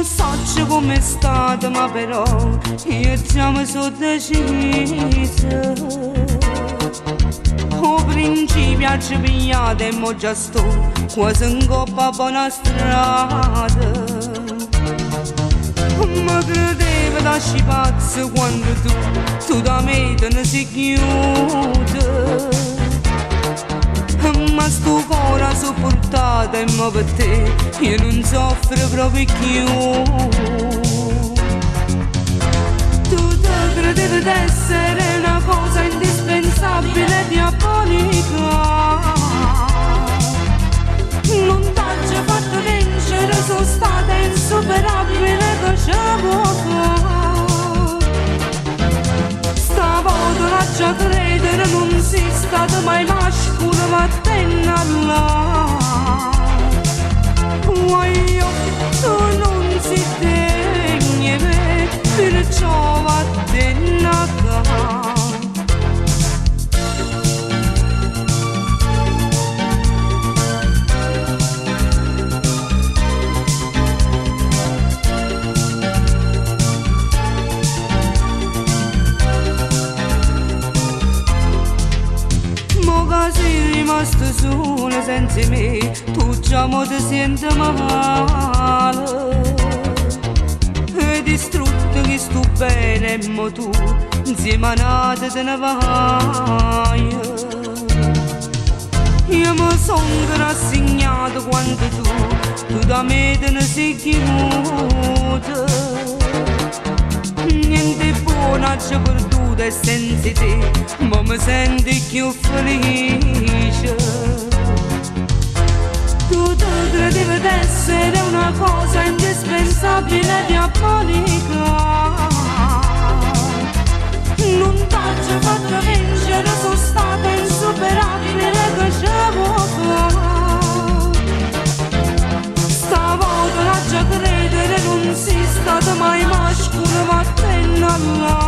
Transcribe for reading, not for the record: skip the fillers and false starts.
so come è stato, ma però io già mi sono decisa. O principio ci pigliate e mo già sto quasi in coppa a buona strada. Ma credevo da pazzo quando tu da me te ne sei chiusa. Ma sto cuore sopportato e mo per te io non soffro proprio più. Tu te credevi d'essere una cosa indispensabile e diabolica. Non t'ho fatto vincere, sono stata insuperabile che ce può fare. Stavolta lascia credere, non sei stato mai mascolo, ma tenne là. Voglio, tu non sei degna me, perciò vattene a casa. Sei rimasto solo senza me, tu già mo ti senti male. E distrutto che sto bene e mo tu insieme a nata te ne vai. Io mi sono rassegnato quando tu da me te ne sei chiusa. Niente buono c'è perduto e senza te ma mi senti più felice. Tu credevi d'essere una cosa indispensabile e diabolica. Non t'ho fatto vincere, sono stata insuperabile che ce può fare. Stavolta lascia credere, non sei stato mai mascolo, ma tenne là.